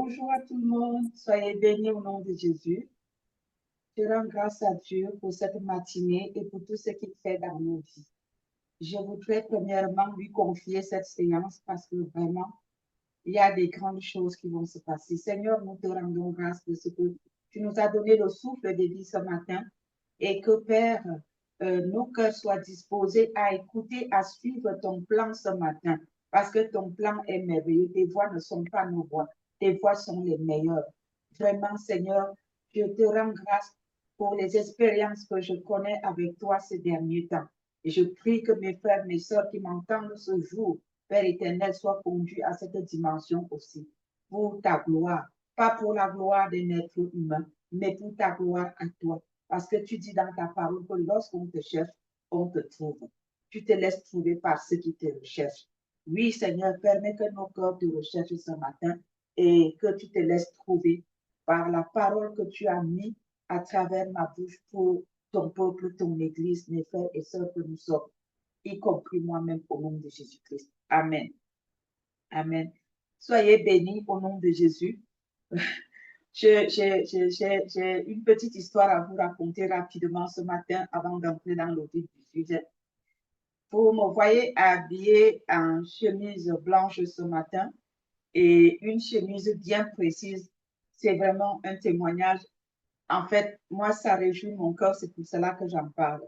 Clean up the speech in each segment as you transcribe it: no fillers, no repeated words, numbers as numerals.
Bonjour à tout le monde, soyez bénis au nom de Jésus. Je rends grâce à Dieu pour cette matinée et pour tout ce qu'il fait dans nos vies. Je voudrais premièrement lui confier cette séance parce que vraiment, il y a des grandes choses qui vont se passer. Seigneur, nous te rendons grâce de ce que tu nous as donné le souffle de vie ce matin et que, Père, nos cœurs soient disposés à écouter, à suivre ton plan ce matin parce que ton plan est merveilleux. Tes voies ne sont pas nos voies, tes voies sont les meilleures. Vraiment, Seigneur, je te rends grâce pour les expériences que je connais avec toi ces derniers temps. Et je prie que mes frères, mes sœurs qui m'entendent ce jour, Père éternel, soient conduits à cette dimension aussi, pour ta gloire, pas pour la gloire d'un être humain, mais pour ta gloire à toi. Parce que tu dis dans ta parole que lorsqu'on te cherche, on te trouve. Tu te laisses trouver par ceux qui te recherchent. Oui, Seigneur, permets que nos cœurs te recherchent ce matin et que tu te laisses trouver par la parole que tu as mise à travers ma bouche pour ton peuple, ton Église, mes frères et sœurs que nous sommes, y compris moi-même au nom de Jésus-Christ. Amen. Amen. Soyez bénis au nom de Jésus. J'ai une petite histoire à vous raconter rapidement ce matin avant d'entrer dans le vif du sujet. Vous me voyez habillée en chemise blanche ce matin et une chemise bien précise. C'est vraiment un témoignage. En fait, moi, ça réjouit mon cœur, c'est pour cela que j'en parle.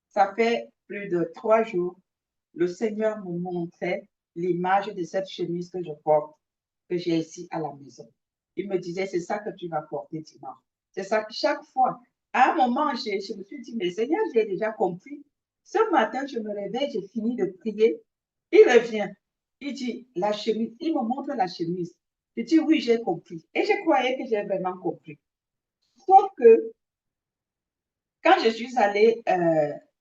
Ça fait plus de 3 jours, le Seigneur me montrait l'image de cette chemise que je porte, que j'ai ici à la maison. Il me disait, c'est ça que tu vas porter dimanche. C'est ça que chaque fois, à un moment, je me suis dit, mais Seigneur, j'ai déjà compris. Ce matin, je me réveille, j'ai fini de prier. Il revient. Il dit, la chemise, il me montre la chemise. Je dis, oui, j'ai compris. Et je croyais que j'ai vraiment compris. Sauf que quand je suis allée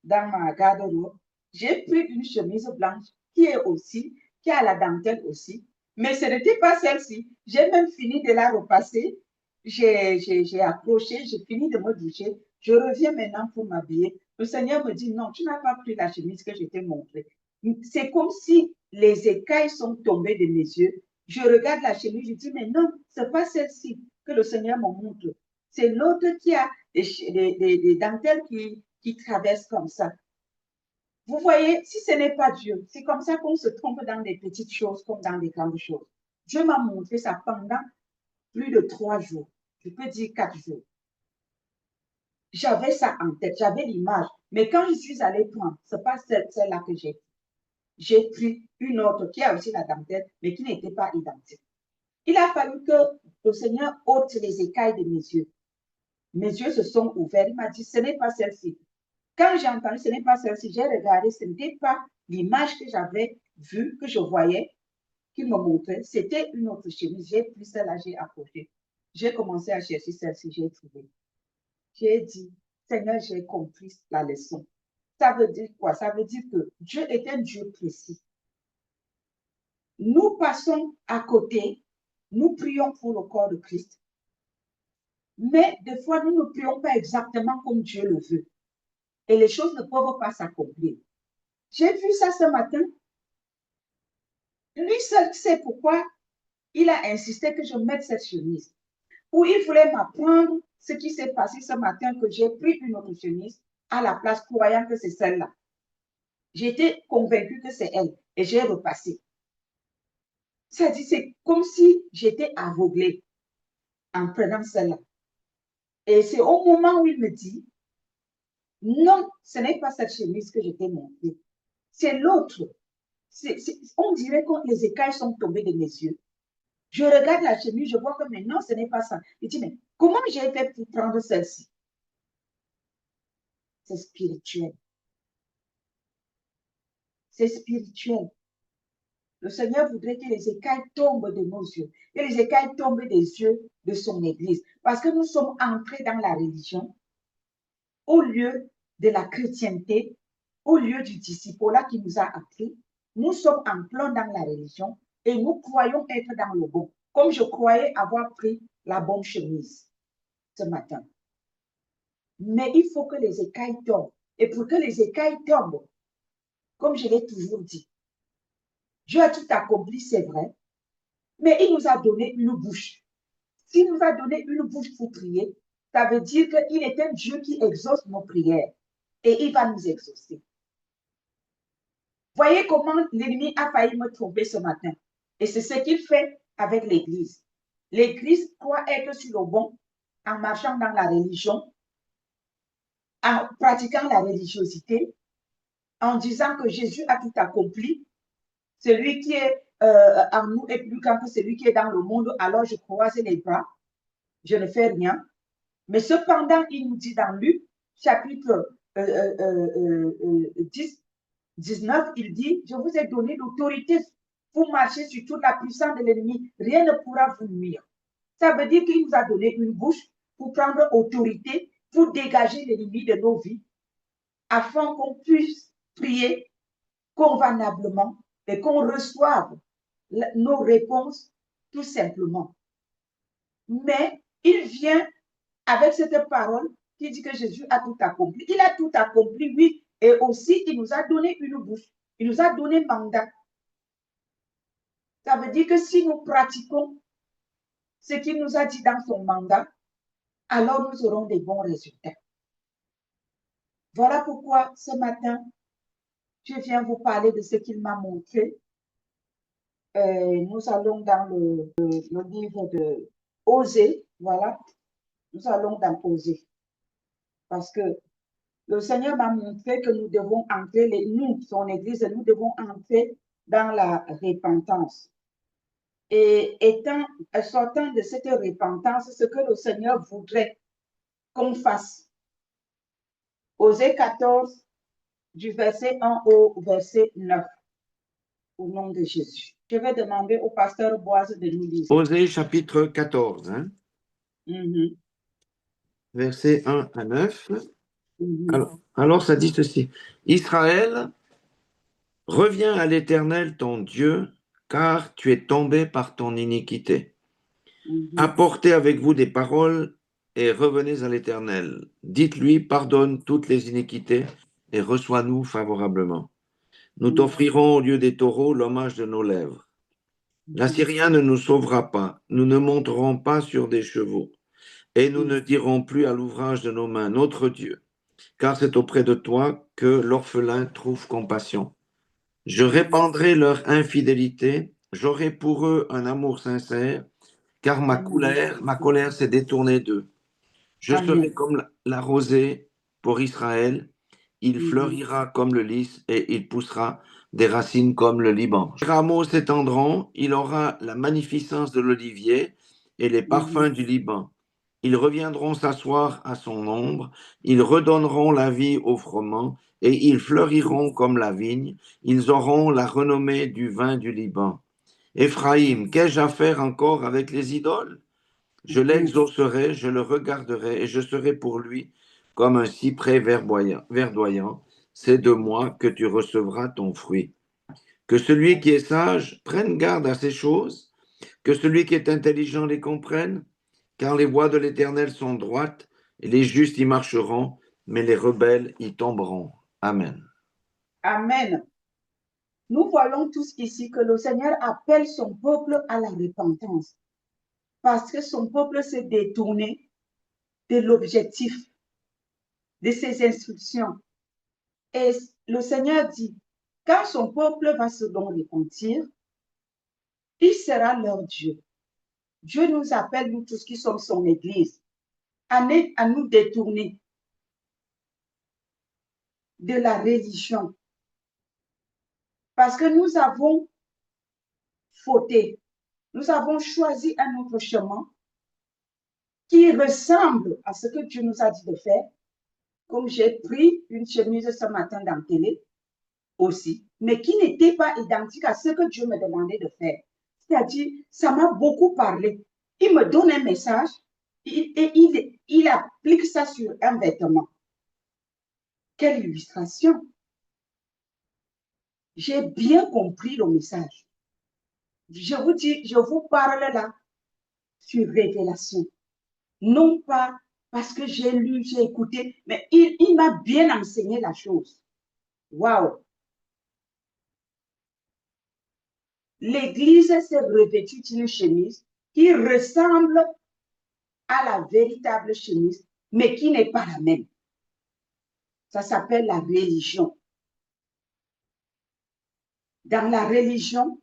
dans ma garde-robe, j'ai pris une chemise blanche qui a la dentelle aussi, mais ce n'était pas celle-ci. J'ai même fini de la repasser. J'ai accroché, j'ai fini de me doucher. Je reviens maintenant pour m'habiller. Le Seigneur me dit, non, tu n'as pas pris la chemise que je t'ai montrée. C'est comme si les écailles sont tombées de mes yeux. Je regarde la chemise, je dis, mais non, ce n'est pas celle-ci que le Seigneur me montre. C'est l'autre qui a des dentelles qui traversent comme ça. Vous voyez, si ce n'est pas Dieu, c'est comme ça qu'on se trompe dans des petites choses comme dans des grandes choses. Dieu m'a montré ça pendant plus de 3 jours. Je peux dire 4 jours. J'avais ça en tête, j'avais l'image. Mais quand je suis allée prendre, ce n'est pas celle-là que j'ai pris. J'ai pris une autre qui a aussi la dentelle, mais qui n'était pas identique. Il a fallu que le Seigneur ôte les écailles de mes yeux. Mes yeux se sont ouverts. Il m'a dit, ce n'est pas celle-ci. Quand j'ai entendu, ce n'est pas celle-ci, j'ai regardé, ce n'était pas l'image que j'avais vue, que je voyais, qu'il me montrait. C'était une autre chemise. J'ai pris celle-là, j'ai accroché. J'ai commencé à chercher celle-ci, j'ai trouvé. J'ai dit, Seigneur, j'ai compris la leçon. Ça veut dire quoi? Ça veut dire que Dieu est un Dieu précis. Nous passons à côté, nous prions pour le corps de Christ, mais des fois, nous ne prions pas exactement comme Dieu le veut. Et les choses ne peuvent pas s'accomplir. J'ai vu ça ce matin. Lui seul sait pourquoi il a insisté que je mette cette chemise. Ou il voulait m'apprendre ce qui s'est passé ce matin, que j'ai pris une autre chemise à la place, croyant que c'est celle-là. J'étais convaincue que c'est elle et j'ai repassé. Ça dit, c'est comme si j'étais aveuglée en prenant celle-là. Et c'est au moment où il me dit, non, ce n'est pas cette chemise que je t'ai montrée, c'est l'autre. On dirait que les écailles sont tombées de mes yeux. Je regarde la chemise, je vois que mais non, ce n'est pas ça. Je dis, mais comment j'ai fait pour prendre celle-ci? C'est spirituel. C'est spirituel. Le Seigneur voudrait que les écailles tombent de nos yeux, que les écailles tombent des yeux de son Église. Parce que nous sommes entrés dans la religion au lieu de la chrétienté, au lieu du disciple-là qui nous a appris. Nous sommes en plein dans la religion et nous croyons être dans le bon. Comme je croyais avoir pris la bonne chemise ce matin. Mais il faut que les écailles tombent. Et pour que les écailles tombent, comme je l'ai toujours dit, Dieu a tout accompli, c'est vrai, mais il nous a donné une bouche. S'il nous a donné une bouche pour prier, ça veut dire qu'il est un Dieu qui exauce nos prières et il va nous exaucer. Voyez comment l'ennemi a failli me tromper ce matin. Et c'est ce qu'il fait avec l'Église. L'Église croit être sur le bon en marchant dans la religion, en pratiquant la religiosité, en disant que Jésus a tout accompli. Celui qui est en nous est plus grand que celui qui est dans le monde, alors je croise les bras, je ne fais rien. Mais cependant, il nous dit dans Luc, chapitre 10, 19, il dit, je vous ai donné l'autorité pour marcher sur toute la puissance de l'ennemi. Rien ne pourra vous nuire. Ça veut dire qu'il nous a donné une bouche pour prendre autorité, pour dégager l'ennemi de nos vies, afin qu'on puisse prier convenablement et qu'on reçoive nos réponses tout simplement. Mais il vient avec cette parole qui dit que Jésus a tout accompli. Il a tout accompli, oui, et aussi il nous a donné une bouche. Il nous a donné mandat. Ça veut dire que si nous pratiquons ce qu'il nous a dit dans son mandat, alors nous aurons des bons résultats. Voilà pourquoi ce matin, je viens vous parler de ce qu'il m'a montré. Nous allons dans le livre de Osée, voilà. Nous allons dans Osée. Parce que le Seigneur m'a montré que nous devons entrer, nous, son Église, nous devons entrer dans la repentance. Et sortant de cette repentance, ce que le Seigneur voudrait qu'on fasse. Osée 14, du verset 1 au verset 9, au nom de Jésus. Je vais demander au pasteur Boise de nous lire. Osée chapitre 14, hein? Versets 1 à 9. Alors ça dit ceci. Israël, reviens à l'Éternel ton Dieu, car tu es tombé par ton iniquité. Apportez avec vous des paroles et revenez à l'Éternel. Dites-lui, pardonne toutes les iniquités et reçois-nous favorablement. Nous t'offrirons au lieu des taureaux l'hommage de nos lèvres. L'Assyrien ne nous sauvera pas, nous ne monterons pas sur des chevaux, et nous ne dirons plus à l'ouvrage de nos mains, notre Dieu, car c'est auprès de toi que l'orphelin trouve compassion. Je répandrai leur infidélité, j'aurai pour eux un amour sincère, car ma colère s'est détournée d'eux. Je serai comme la rosée pour Israël, il fleurira comme le lys et il poussera des racines comme le Liban. Les rameaux s'étendront, il aura la magnificence de l'olivier et les parfums du Liban. Ils reviendront s'asseoir à son ombre, ils redonneront la vie au froment et ils fleuriront comme la vigne, ils auront la renommée du vin du Liban. Éphraïm, qu'ai-je à faire encore avec les idoles? Je l'exaucerai, je le regarderai et je serai pour lui comme un cyprès verdoyant. C'est de moi que tu recevras ton fruit. Que celui qui est sage prenne garde à ces choses, que celui qui est intelligent les comprenne, car les voies de l'Éternel sont droites, et les justes y marcheront, mais les rebelles y tomberont. Amen. Amen. Nous voyons tous ici que le Seigneur appelle son peuple à la repentance, parce que son peuple s'est détourné de l'objectif, de ses instructions. Et le Seigneur dit, quand son peuple va se donc repentir, il sera leur Dieu. Dieu nous appelle, nous tous qui sommes son Église, à nous détourner de la religion. Parce que nous avons fauté. Nous avons choisi un autre chemin qui ressemble à ce que Dieu nous a dit de faire. Comme j'ai pris une chemise ce matin dans la télé aussi, mais qui n'était pas identique à ce que Dieu me demandait de faire. C'est-à-dire, ça m'a beaucoup parlé. Il me donne un message et il applique ça sur un vêtement. Quelle illustration! J'ai bien compris le message. Je vous dis, je vous parle là sur révélation. Non pas parce que j'ai lu, j'ai écouté, mais il m'a bien enseigné la chose. Waouh! l'Église s'est revêtue d'une chemise qui ressemble à la véritable chemise, mais qui n'est pas la même. Ça s'appelle la religion. Dans la religion,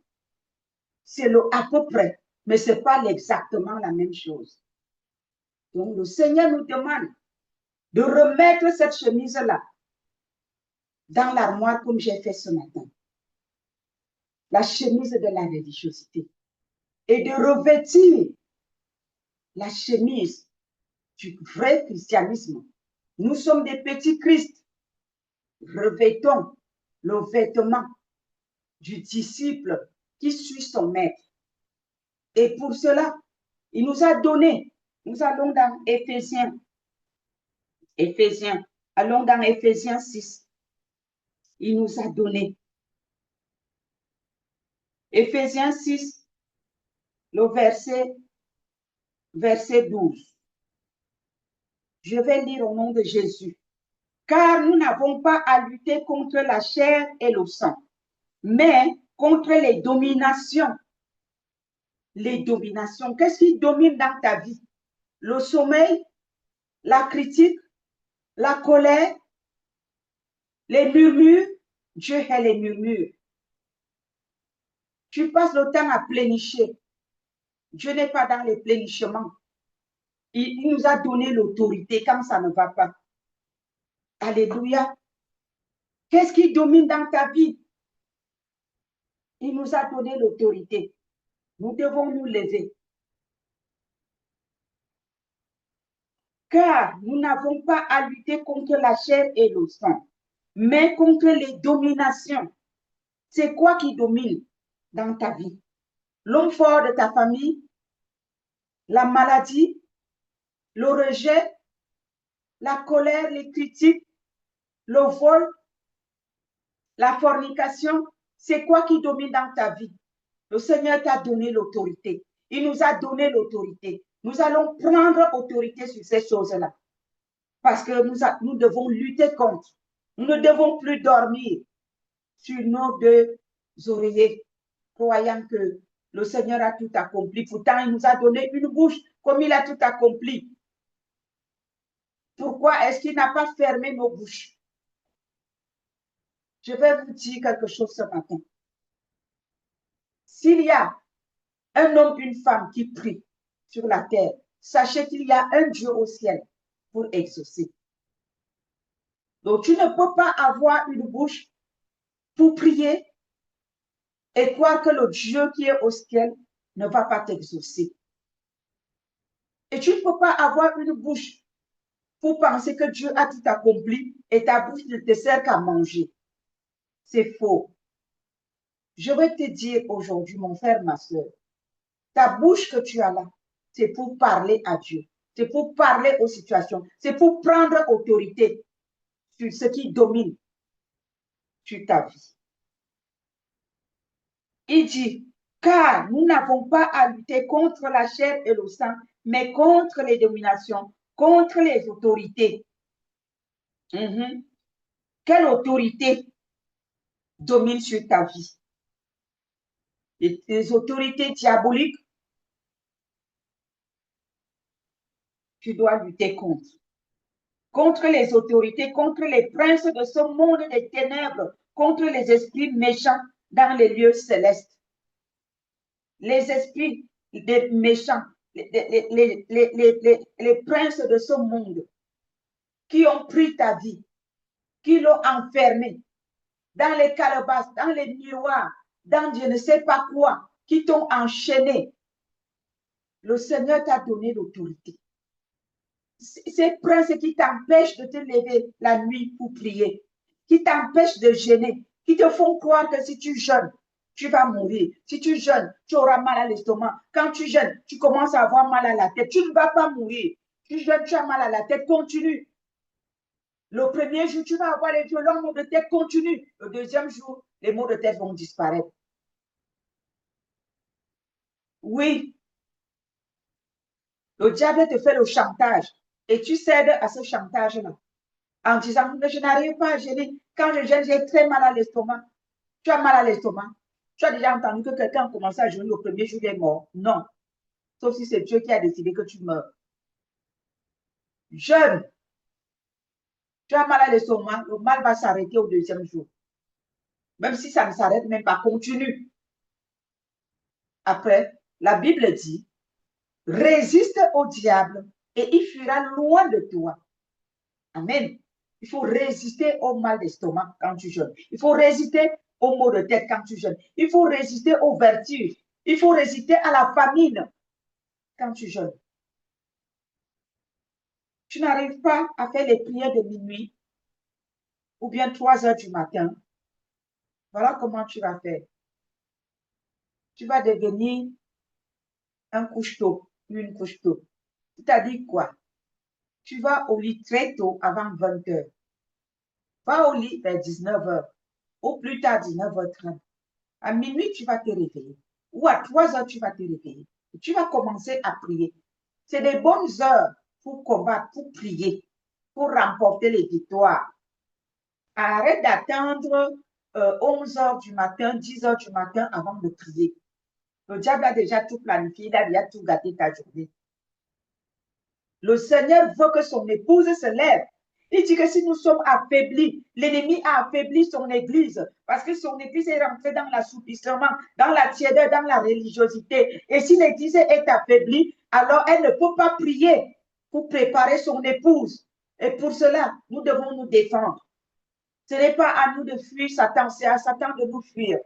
c'est à peu près, mais ce n'est pas exactement la même chose. Donc, le Seigneur nous demande de remettre cette chemise-là dans l'armoire comme j'ai fait ce matin. La chemise de la religiosité. Et de revêtir la chemise du vrai christianisme. Nous sommes des petits Christ. Revêtons le vêtement du disciple qui suit son maître. Et pour cela, il nous a donné, nous allons dans Éphésiens, allons dans Éphésiens 6. Il nous a donné. Éphésiens 6, le verset 12. Je vais lire au nom de Jésus. Car nous n'avons pas à lutter contre la chair et le sang, mais contre les dominations. Les dominations, qu'est-ce qui domine dans ta vie? Le sommeil, la critique, la colère, les murmures. Dieu est les murmures. Tu passes le temps à plénicher. Dieu n'est pas dans les plénichements. Il nous a donné l'autorité quand ça ne va pas. Alléluia. Qu'est-ce qui domine dans ta vie? Il nous a donné l'autorité. Nous devons nous lever. Car nous n'avons pas à lutter contre la chair et le sang, mais contre les dominations. C'est quoi qui domine dans ta vie? L'homme fort de ta famille, la maladie, le rejet, la colère, les critiques, le vol, la fornication. C'est quoi qui domine dans ta vie? Le Seigneur t'a donné l'autorité. Il nous a donné l'autorité. Nous allons prendre autorité sur ces choses-là. Parce que nous devons lutter contre. Nous ne devons plus dormir sur nos deux oreillers, croyant que le Seigneur a tout accompli. Pourtant, il nous a donné une bouche comme il a tout accompli. Pourquoi est-ce qu'il n'a pas fermé nos bouches? Je vais vous dire quelque chose ce matin. S'il y a un homme, une femme qui prie sur la terre, sachez qu'il y a un Dieu au ciel pour exaucer. Donc, tu ne peux pas avoir une bouche pour prier et croire que le Dieu qui est au ciel ne va pas t'exaucer. Et tu ne peux pas avoir une bouche pour penser que Dieu a tout accompli et ta bouche ne te sert qu'à manger. C'est faux. Je vais te dire aujourd'hui, mon frère, ma soeur, ta bouche que tu as là, c'est pour parler à Dieu. C'est pour parler aux situations. C'est pour prendre autorité sur ce qui domine sur ta vie. Il dit, car nous n'avons pas à lutter contre la chair et le sang, mais contre les dominations, contre les autorités. Quelle autorité domine sur ta vie? Les autorités diaboliques, tu dois lutter contre. Contre les autorités, contre les princes de ce monde des ténèbres, contre les esprits méchants dans les lieux célestes. Les esprits des méchants, les princes de ce monde qui ont pris ta vie, qui l'ont enfermé dans les calebasses, dans les miroirs, dans je ne sais pas quoi, qui t'ont enchaîné. Le Seigneur t'a donné l'autorité. Ces princes qui t'empêchent de te lever la nuit pour prier, qui t'empêchent de jeûner, qui te font croire que si tu jeûnes, tu vas mourir. Si tu jeûnes, tu auras mal à l'estomac. Quand tu jeûnes, tu commences à avoir mal à la tête. Tu ne vas pas mourir. Tu jeûnes, tu as mal à la tête, continue. Le premier jour, tu vas avoir les violents maux de tête, continue. Le deuxième jour, les maux de tête vont disparaître. Oui. Le diable te fait le chantage et tu cèdes à ce chantage-là en disant que je n'arrive pas à gêner. Quand je gêne, j'ai très mal à l'estomac. Tu as mal à l'estomac. Tu as déjà entendu que quelqu'un a commencé à jeûner le premier jour, il est mort? Non. Sauf si c'est Dieu qui a décidé que tu meurs. Jeûne. Tu as mal à l'estomac, le mal va s'arrêter au deuxième jour. Même si ça ne s'arrête même pas, continue. Après, la Bible dit, résiste au diable et il fuira loin de toi. Amen. Il faut résister au mal d'estomac quand tu jeûnes. Il faut résister aux maux de tête quand tu jeûnes. Il faut résister aux vertiges. Il faut résister à la famine quand tu jeûnes. Tu n'arrives pas à faire les prières de minuit ou bien 3 heures du matin. Voilà comment tu vas faire. Tu vas devenir un couche-tôt, une couche-tôt. C'est-à-dire quoi? Tu vas au lit très tôt, avant 20 heures. Va au lit vers 19 heures. Au plus tard, 19h30. À minuit, tu vas te réveiller. Ou à 3 heures, tu vas te réveiller. Et tu vas commencer à prier. C'est des bonnes heures pour combattre, pour prier, pour remporter les victoires. Arrête d'attendre 11 heures du matin, 10 heures du matin avant de prier. Le diable a déjà tout planifié, il a déjà tout gâté ta journée. Le Seigneur veut que son épouse se lève. Il dit que si nous sommes affaiblis, l'ennemi a affaibli son église parce que son église est rentrée dans l'assoupissement, dans la tiédeur, dans la religiosité. Et si l'église est affaiblie, alors elle ne peut pas prier pour préparer son épouse. Et pour cela, nous devons nous défendre. Ce n'est pas à nous de fuir Satan, c'est à Satan de nous fuir.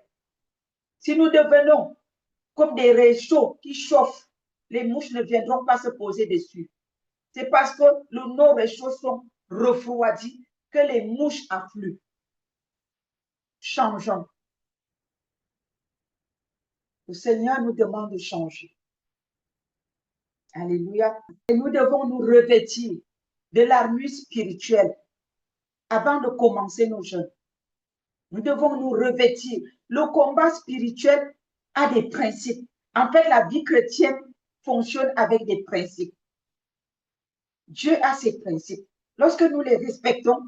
Si nous devenons comme des réchauds qui chauffent, les mouches ne viendront pas se poser dessus. C'est parce que nos réchauds sont refroidis que les mouches affluent. Changeons. Le Seigneur nous demande de changer. Alléluia. Et nous devons nous revêtir de l'armure spirituelle avant de commencer nos jeûnes. Nous devons nous revêtir. Le combat spirituel a des principes. En fait, la vie chrétienne fonctionne avec des principes. Dieu a ses principes. Lorsque nous les respectons,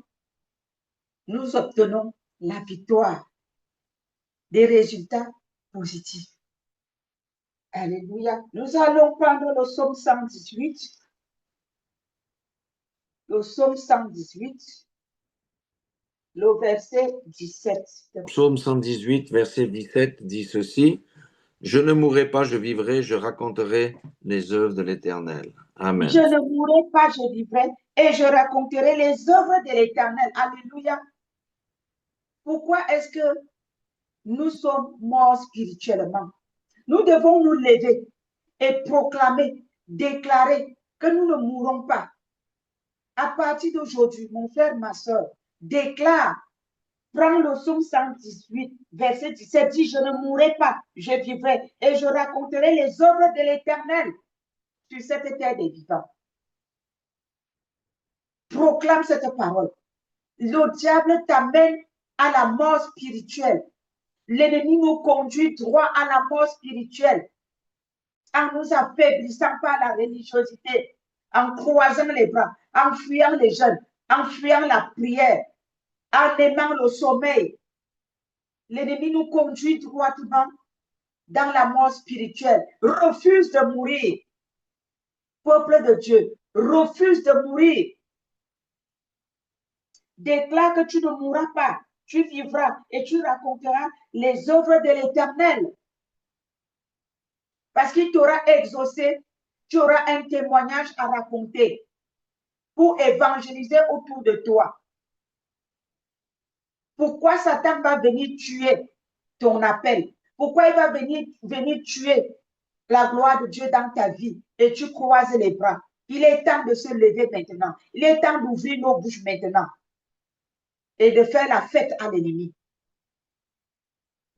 nous obtenons la victoire, des résultats positifs. Alléluia. Nous allons prendre le psaume 118. Le psaume 118, le verset 17. Psaume 118, verset 17 dit ceci. Je ne mourrai pas, je vivrai, je raconterai les œuvres de l'Éternel. Amen. Je ne mourrai pas, je vivrai et je raconterai les œuvres de l'Éternel. Alléluia. Pourquoi est-ce que nous sommes morts spirituellement? Nous devons nous lever et proclamer, déclarer que nous ne mourrons pas. À partir d'aujourd'hui, mon frère, ma soeur, déclare, prends le psaume 118, verset 17, dit, je ne mourrai pas, je vivrai et je raconterai les œuvres de l'Éternel sur cette terre des vivants. Proclame cette parole. Le diable t'amène à la mort spirituelle. L'ennemi nous conduit droit à la mort spirituelle en nous affaiblissant par la religiosité, en croisant les bras, en fuyant les jeûnes, en fuyant la prière, en aimant le sommeil. L'ennemi nous conduit droitement dans la mort spirituelle. Refuse de mourir. Peuple de Dieu, refuse de mourir. Déclare que tu ne mourras pas, tu vivras et tu raconteras les œuvres de l'Éternel. Parce qu'il t'aura exaucé, tu auras un témoignage à raconter pour évangéliser autour de toi. Pourquoi Satan va venir tuer ton appel? Pourquoi il va venir tuer la gloire de Dieu dans ta vie et tu croises les bras? Il est temps de se lever maintenant. Il est temps d'ouvrir nos bouches maintenant et de faire la fête à l'ennemi.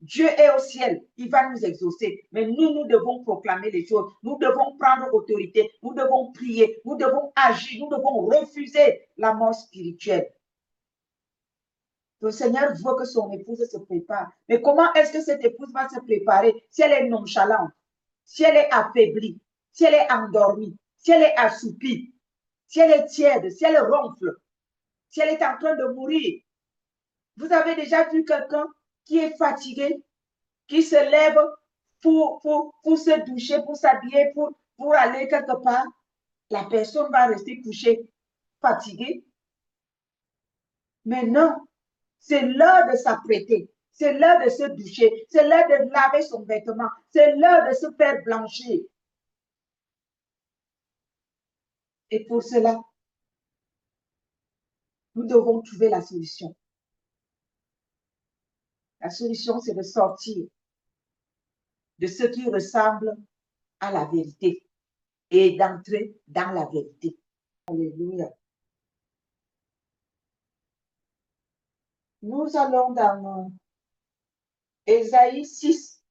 Dieu est au ciel, il va nous exaucer. Mais nous devons proclamer les choses. Nous devons prendre autorité. Nous devons prier. Nous devons agir. Nous devons refuser la mort spirituelle. Le Seigneur veut que son épouse se prépare. Mais comment est-ce que cette épouse va se préparer si elle est nonchalante, si elle est affaiblie, si elle est endormie, si elle est assoupie, si elle est tiède, si elle ronfle, si elle est en train de mourir? Vous avez déjà vu quelqu'un qui est fatigué qui se lève pour se doucher, pour s'habiller, pour aller quelque part, la personne va rester couchée, fatiguée. Mais non, c'est l'heure de s'apprêter, c'est l'heure de se doucher, c'est l'heure de laver son vêtement, c'est l'heure de se faire blanchir. Et pour cela, nous devons trouver la solution. La solution, c'est de sortir de ce qui ressemble à la vérité et d'entrer dans la vérité. Alléluia. Nous allons dans Ésaïe 6,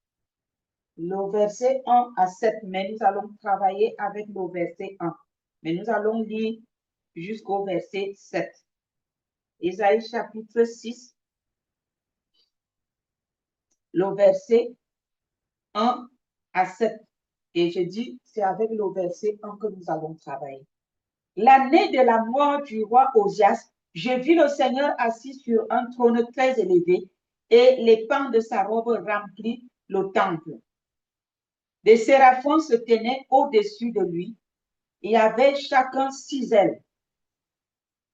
le verset 1 à 7, mais nous allons travailler avec le verset 1. Mais nous allons lire jusqu'au verset 7. Ésaïe chapitre 6, le verset 1 à 7. Et je dis, c'est avec le verset 1 que nous allons travailler. L'année de la mort du roi Osias, je vis le Seigneur assis sur un trône très élevé et les pans de sa robe remplissent le temple. Des séraphins se tenaient au-dessus de lui. Il y avait chacun 6 ailes.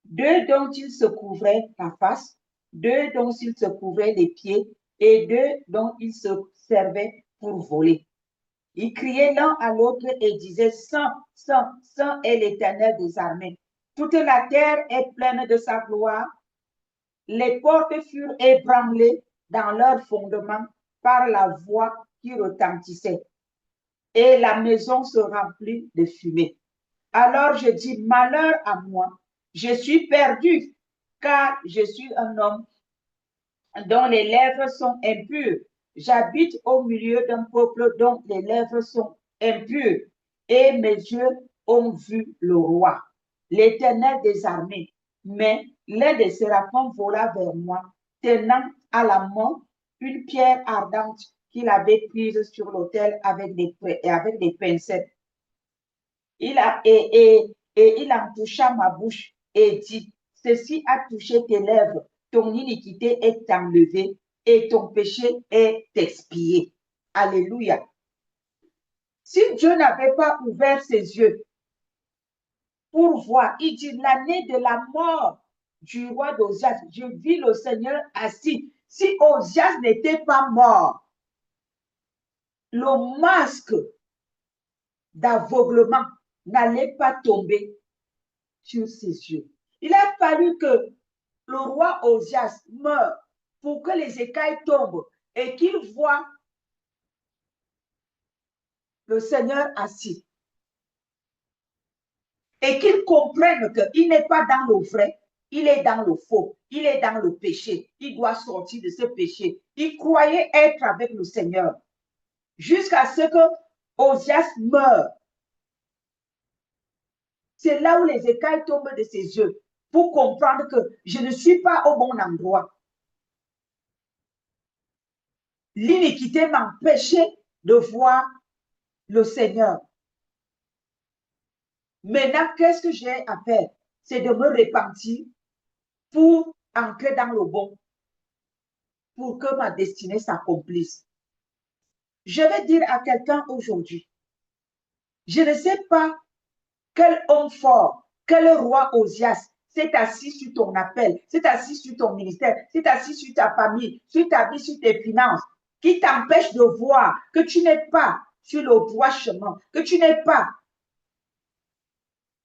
2 dont il se couvrait la face, 2 dont il se couvrait les pieds et 2 dont il se servait pour voler. Ils criaient l'un à l'autre et disaient, Saint, Saint, Saint est l'Éternel des armées. Toute la terre est pleine de sa gloire. Les portes furent ébranlées dans leur fondement par la voix qui retentissait. Et la maison se remplit de fumée. Alors je dis, malheur à moi, je suis perdu, car je suis un homme dont les lèvres sont impures. J'habite au milieu d'un peuple dont les lèvres sont impures, et mes yeux ont vu le roi, l'Éternel des armées. Mais l'un des séraphins vola vers moi, tenant à la main une pierre ardente qu'il avait prise sur l'autel avec des pincettes. Il en toucha ma bouche et dit, ceci a touché tes lèvres, ton iniquité est enlevée et ton péché est expié. Alléluia. Si Dieu n'avait pas ouvert ses yeux pour voir, il dit, l'année de la mort du roi d'Ozias, je vis le Seigneur assis. Si Ozias n'était pas mort, le masque d'aveuglement n'allait pas tomber sur ses yeux. Il a fallu que le roi Osias meure pour que les écailles tombent et qu'il voit le Seigneur assis. Et qu'il comprenne qu'il n'est pas dans le vrai, il est dans le faux, il est dans le péché. Il doit sortir de ce péché. Il croyait être avec le Seigneur jusqu'à ce que Osias meure. C'est là où les écailles tombent de ses yeux pour comprendre que je ne suis pas au bon endroit. L'iniquité m'empêchait de voir le Seigneur. Maintenant, qu'est-ce que j'ai à faire? C'est de me repentir pour entrer dans le bon, pour que ma destinée s'accomplisse. Je vais dire à quelqu'un aujourd'hui, je ne sais pas quel homme fort, quel roi Osias s'est assis sur ton appel, s'est assis sur ton ministère, s'est assis sur ta famille, sur ta vie, sur tes finances, qui t'empêche de voir que tu n'es pas sur le droit chemin, que tu n'es pas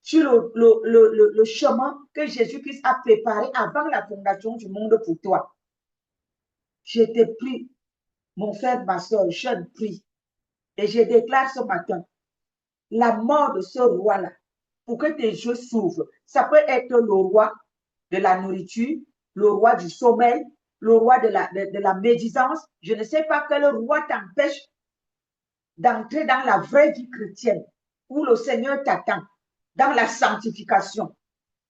sur le chemin que Jésus-Christ a préparé avant la fondation du monde pour toi. Je te prie, mon frère, ma soeur, je te prie, et je déclare ce matin, la mort de ce roi-là, pour que tes yeux s'ouvrent. Ça peut être le roi de la nourriture, le roi du sommeil, le roi de la médisance. Je ne sais pas quel roi t'empêche d'entrer dans la vraie vie chrétienne, où le Seigneur t'attend, dans la sanctification.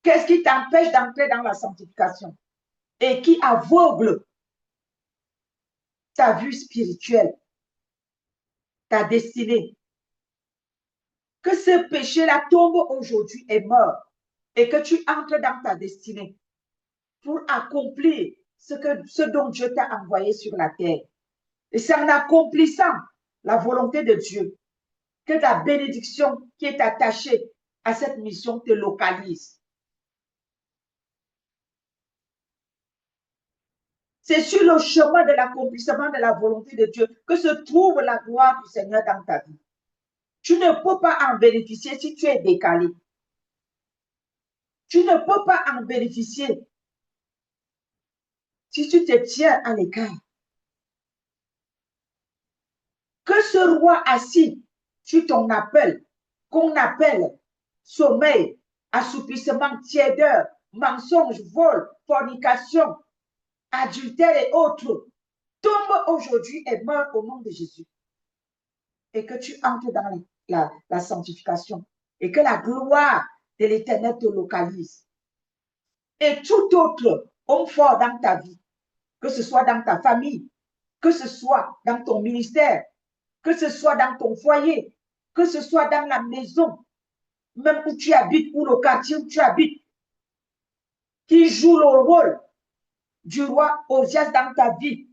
Qu'est-ce qui t'empêche d'entrer dans la sanctification et qui aveugle ta vue spirituelle, ta destinée? Que ce péché-là tombe aujourd'hui et meurt et que tu entres dans ta destinée pour accomplir ce dont Dieu t'a envoyé sur la terre. Et c'est en accomplissant la volonté de Dieu que la bénédiction qui est attachée à cette mission te localise. C'est sur le chemin de l'accomplissement de la volonté de Dieu que se trouve la gloire du Seigneur dans ta vie. Tu ne peux pas en bénéficier si tu es décalé. Tu ne peux pas en bénéficier si tu te tiens à l'écart. Que ce roi assis sur ton appel, qu'on appelle sommeil, assoupissement, tiédeur, mensonge, vol, fornication, adultère et autres, tombe aujourd'hui et meurt au nom de Jésus. Et que tu entres dans la sanctification et que la gloire de l'Éternel te localise. Et tout autre homme fort dans ta vie, que ce soit dans ta famille, que ce soit dans ton ministère, que ce soit dans ton foyer, que ce soit dans la maison, même où tu habites, ou le quartier où tu habites, qui joue le rôle du roi Osias dans ta vie.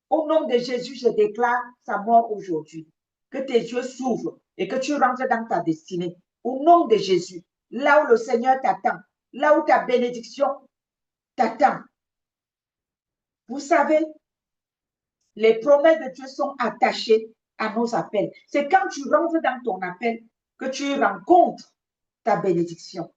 Au nom de Jésus, je déclare sa mort aujourd'hui. Que tes yeux s'ouvrent et que tu rentres dans ta destinée. Au nom de Jésus, là où le Seigneur t'attend, là où ta bénédiction t'attend. Vous savez, les promesses de Dieu sont attachées à nos appels. C'est quand tu rentres dans ton appel que tu rencontres ta bénédiction.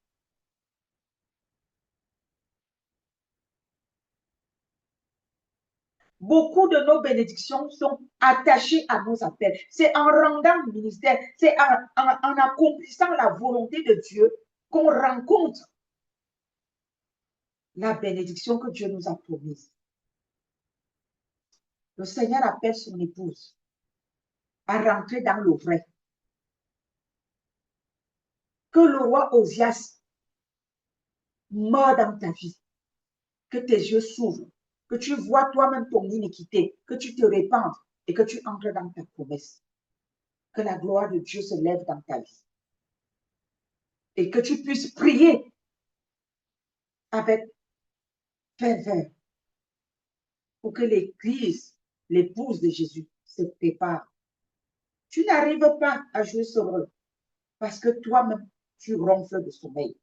Beaucoup de nos bénédictions sont attachées à nos appels. C'est en rendant le ministère, c'est en accomplissant la volonté de Dieu qu'on rencontre la bénédiction que Dieu nous a promise. Le Seigneur appelle son épouse à rentrer dans le vrai. Que le roi Osias meure dans ta vie. Que tes yeux s'ouvrent. Que tu vois toi-même ton iniquité. Que tu te répandes et que tu entres dans ta promesse. Que la gloire de Dieu se lève dans ta vie. Et que tu puisses prier avec ferveur pour que l'Église, l'épouse de Jésus, se prépare. Tu n'arrives pas à jouer ce rôle parce que toi-même, tu ronfles de sommeil.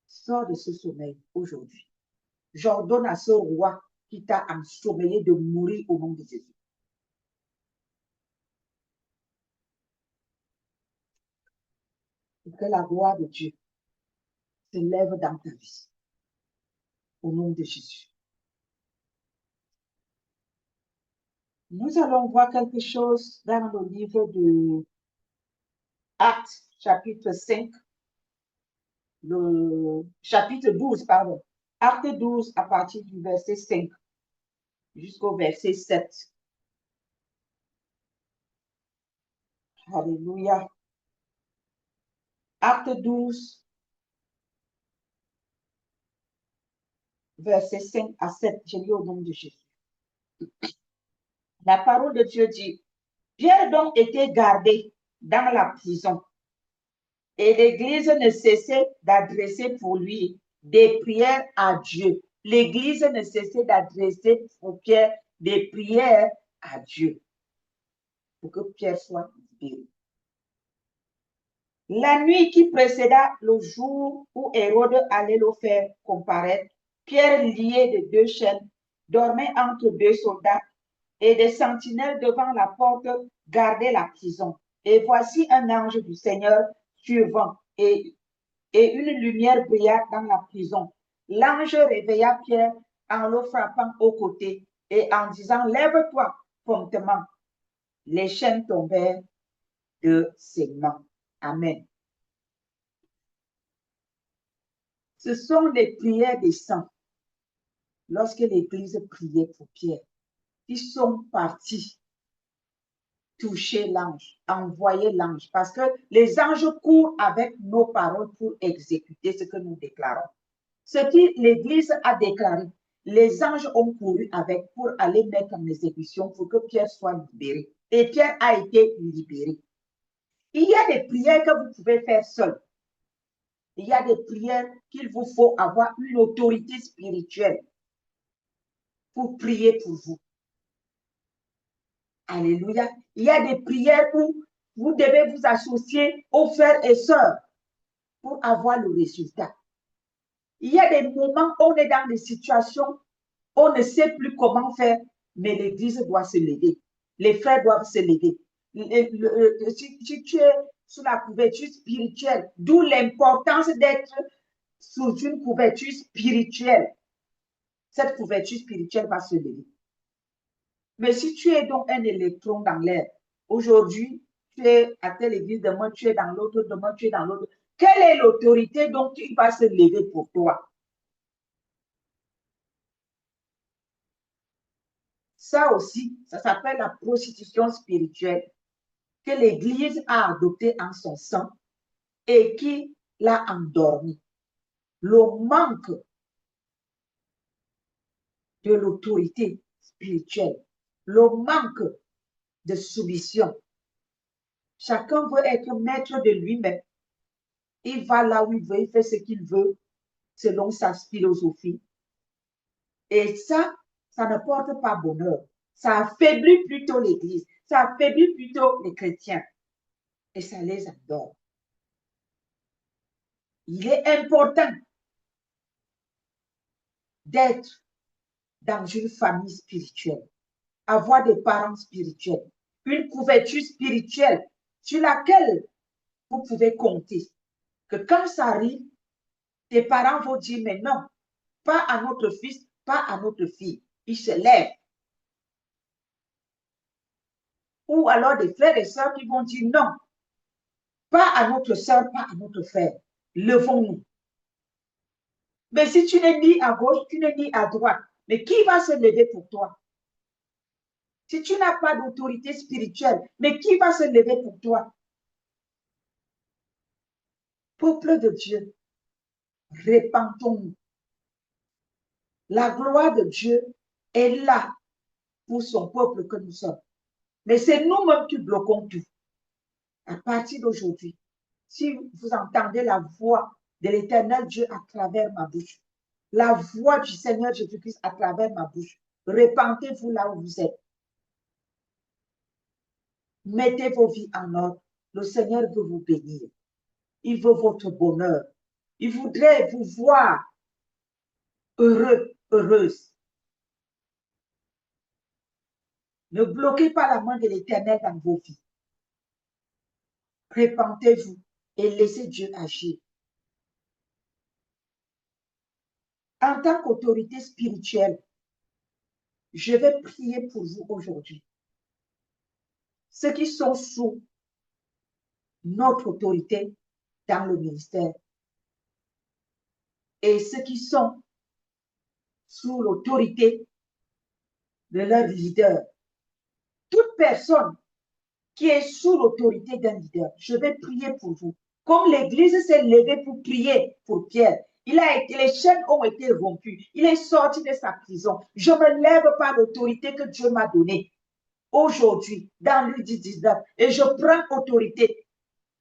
Sors de ce sommeil aujourd'hui. J'ordonne à ce roi qui t'a ensommeillé de mourir au nom de Jésus. Et que la gloire de Dieu se lève dans ta vie. Au nom de Jésus. Nous allons voir quelque chose dans le livre de Actes, chapitre 5, le chapitre 12, pardon. Acte 12 à partir du verset 5 jusqu'au verset 7. Alléluia. Acte 12, verset 5 à 7. Je lis au nom de Jésus. La parole de Dieu dit, Pierre donc était gardé dans la prison et l'Église ne cessait d'adresser pour lui des prières à Dieu. L'Église ne cessait d'adresser pour Pierre des prières à Dieu pour que Pierre soit libéré. La nuit qui précéda le jour où Hérode allait le faire comparaître, Pierre, lié de 2 chaînes, dormait entre 2 soldats et des sentinelles devant la porte gardaient la prison. Et voici un ange du Seigneur survint et une lumière brilla dans la prison. L'ange réveilla Pierre en le frappant au côté et en disant, lève-toi promptement. Les chaînes tombèrent de ses mains. Amen. Ce sont les prières des saints. Lorsque l'Église priait pour Pierre, ils sont partis toucher l'ange, envoyer l'ange, parce que les anges courent avec nos paroles pour exécuter ce que nous déclarons. Ce que l'Église a déclaré, les anges ont couru avec pour aller mettre en exécution pour que Pierre soit libéré. Et Pierre a été libéré. Il y a des prières que vous pouvez faire seul. Il y a des prières qu'il vous faut avoir une autorité spirituelle pour prier pour vous. Alléluia. Il y a des prières où vous devez vous associer aux frères et sœurs pour avoir le résultat. Il y a des moments où on est dans des situations où on ne sait plus comment faire, mais l'Église doit se lever. Les frères doivent se lever. Si tu es sous la couverture spirituelle, d'où l'importance d'être sous une couverture spirituelle. Cette couverture spirituelle va se lever. Mais si tu es donc un électron dans l'air, aujourd'hui, tu es à telle église, demain tu es dans l'autre, demain tu es dans l'autre. Quelle est l'autorité dont il va se lever pour toi? Ça aussi, ça s'appelle la prostitution spirituelle que l'Église a adoptée en son sein et qui l'a endormi. Le manque de l'autorité spirituelle, le manque de soumission. Chacun veut être maître de lui-même. Il va là où il veut, il fait ce qu'il veut selon sa philosophie. Et ça ne porte pas bonheur. Ça affaiblit plutôt l'Église. Ça affaiblit plutôt les chrétiens. Et ça les endort. Il est important d'être dans une famille spirituelle, avoir des parents spirituels, une couverture spirituelle sur laquelle vous pouvez compter. Que quand ça arrive, tes parents vont dire, mais non, pas à notre fils, pas à notre fille. Ils se lèvent. Ou alors des frères et sœurs qui vont dire, non, pas à notre sœur, pas à notre frère. Levons-nous. Mais si tu n'es ni à gauche, tu n'es ni à droite, mais qui va se lever pour toi? Si tu n'as pas d'autorité spirituelle, mais qui va se lever pour toi? Peuple de Dieu, répandons-nous. La gloire de Dieu est là pour son peuple que nous sommes. Mais c'est nous-mêmes qui bloquons tout. À partir d'aujourd'hui, si vous entendez la voix de l'Éternel Dieu à travers ma bouche, la voix du Seigneur Jésus-Christ à travers ma bouche, répandez-vous là où vous êtes. Mettez vos vies en ordre. Le Seigneur veut vous bénir. Il veut votre bonheur. Il voudrait vous voir heureux, heureuse. Ne bloquez pas la main de l'Éternel dans vos vies. Répandez-vous et laissez Dieu agir. En tant qu'autorité spirituelle, je vais prier pour vous aujourd'hui. Ceux qui sont sous notre autorité dans le ministère et ceux qui sont sous l'autorité de leur leader. Toute personne qui est sous l'autorité d'un leader, je vais prier pour vous. Comme l'Église s'est levée pour prier pour Pierre, les chaînes ont été rompues. Il est sorti de sa prison. Je me lève par l'autorité que Dieu m'a donnée aujourd'hui dans Luc 19 et je prends autorité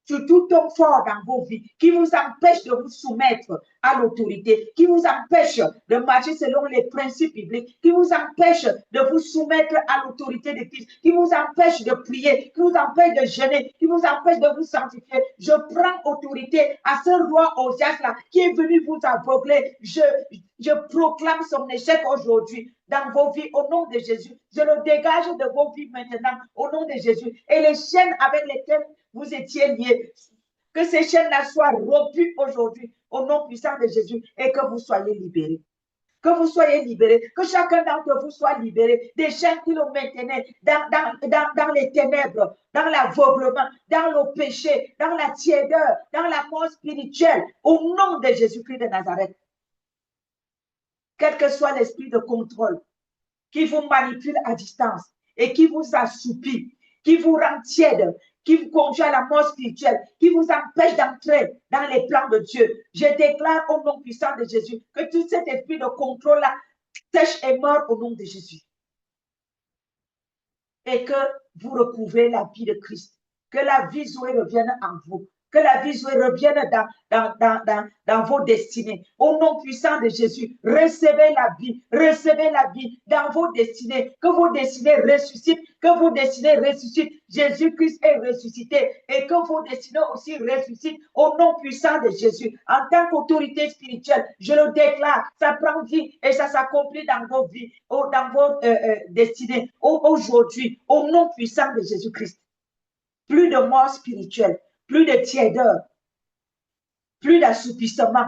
sur tout homme fort dans vos vies qui vous empêche de vous soumettre à l'autorité, qui vous empêche de marcher selon les principes bibliques, qui vous empêche de vous soumettre à l'autorité de Christ, qui vous empêche de prier, qui vous empêche de jeûner, qui vous empêche de vous sanctifier. Je prends autorité à ce roi Osias-là qui est venu vous aveugler. Je proclame son échec aujourd'hui dans vos vies au nom de Jésus. Je le dégage de vos vies maintenant au nom de Jésus. Et les chaînes avec lesquelles vous étiez liés, que ces chaînes-là soient rompues aujourd'hui au nom puissant de Jésus et que vous soyez libérés. Que vous soyez libérés, que chacun d'entre vous soit libéré des chaînes qui le maintenaient dans les ténèbres, dans l'aveuglement, dans le péché, dans la tiédeur, dans la mort spirituelle, au nom de Jésus-Christ de Nazareth. Quel que soit l'esprit de contrôle qui vous manipule à distance et qui vous assoupit, qui vous rend tiède, qui vous conduit à la mort spirituelle, qui vous empêche d'entrer dans les plans de Dieu. Je déclare au nom puissant de Jésus que tout cet esprit de contrôle-là sèche et meurt au nom de Jésus. Et que vous recouvrez la vie de Christ. Que la vie Zoé revienne en vous. Que la vie revienne dans vos destinées. Au nom puissant de Jésus, recevez la vie dans vos destinées. Que vos destinées ressuscitent, que vos destinées ressuscitent. Jésus-Christ est ressuscité et que vos destinées aussi ressuscitent au nom puissant de Jésus. En tant qu'autorité spirituelle, je le déclare, ça prend vie et ça s'accomplit dans vos vies, dans vos destinées. Aujourd'hui, au nom puissant de Jésus-Christ. Plus de mort spirituelle, plus de tiédeur, plus d'assoupissement.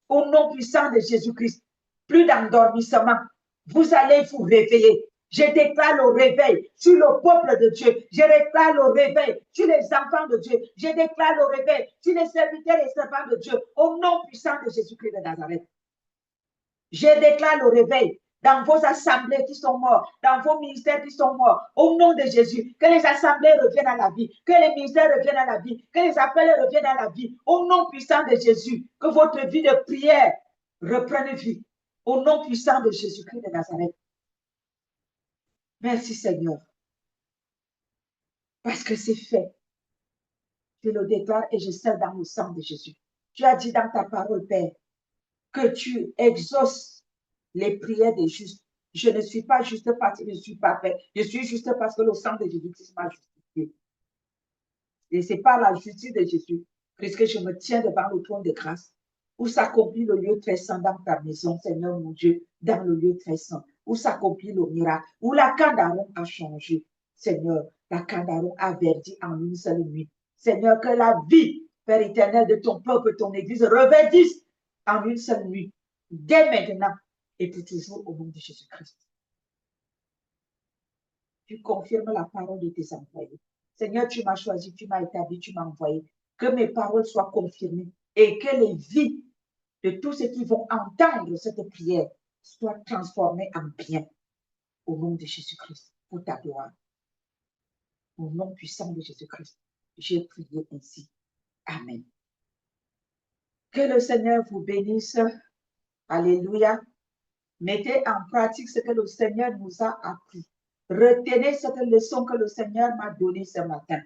Au nom puissant de Jésus-Christ, plus d'endormissement. Vous allez vous réveiller. Je déclare le réveil sur le peuple de Dieu. Je déclare le réveil sur les enfants de Dieu. Je déclare le réveil sur les serviteurs et servants de Dieu. Au nom puissant de Jésus-Christ de Nazareth. Je déclare le réveil dans vos assemblées qui sont morts, dans vos ministères qui sont morts, au nom de Jésus, que les assemblées reviennent à la vie, que les ministères reviennent à la vie, que les appels reviennent à la vie, au nom puissant de Jésus, que votre vie de prière reprenne vie, au nom puissant de Jésus-Christ de Nazareth. Merci Seigneur, parce que c'est fait. Je le déclare et je scelle dans le sang de Jésus. Tu as dit dans ta parole, Père, que tu exauces les prières des justes. Je ne suis pas juste parce que je ne suis pas fait. Je suis juste parce que le sang de Jésus-Christ m'a justifié. Et c'est par la justice de Jésus que je me tiens devant le trône de grâce où s'accomplit le lieu très saint dans ta maison, Seigneur mon Dieu, dans le lieu très saint, où s'accomplit le miracle, où la Candaron a changé. Seigneur, la Candaron a verdi en une seule nuit. Seigneur, que la vie, Père éternel, de ton peuple, ton Église, reverdisse en une seule nuit, dès maintenant et pour toujours au nom de Jésus-Christ. Tu confirmes la parole de tes envoyés. Seigneur, tu m'as choisi, tu m'as établi, tu m'as envoyé. Que mes paroles soient confirmées et que les vies de tous ceux qui vont entendre cette prière soient transformées en bien au nom de Jésus-Christ pour ta gloire. Au nom puissant de Jésus-Christ, j'ai prié ainsi. Amen. Que le Seigneur vous bénisse. Alléluia. Mettez en pratique ce que le Seigneur nous a appris. Retenez cette leçon que le Seigneur m'a donnée ce matin.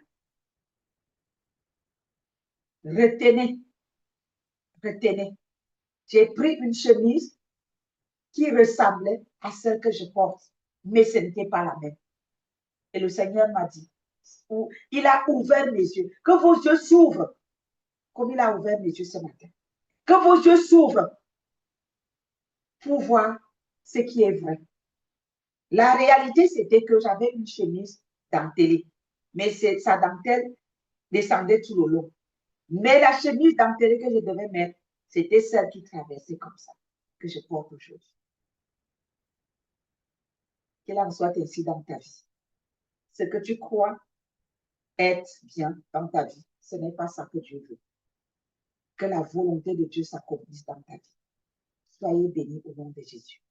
Retenez. Retenez. J'ai pris une chemise qui ressemblait à celle que je porte, mais ce n'était pas la même. Et le Seigneur m'a dit, il a ouvert mes yeux, que vos yeux s'ouvrent, comme il a ouvert mes yeux ce matin. Que vos yeux s'ouvrent pour voir ce qui est vrai. La réalité, c'était que j'avais une chemise dentelée, mais sa dentelle descendait tout le long. Mais la chemise dentelée que je devais mettre, c'était celle qui traversait comme ça, que je porte aujourd'hui. Qu'il en soit ainsi dans ta vie. Ce que tu crois être bien dans ta vie, ce n'est pas ça que Dieu veut. Que la volonté de Dieu s'accomplisse dans ta vie. Soyez bénis au nom de Jésus.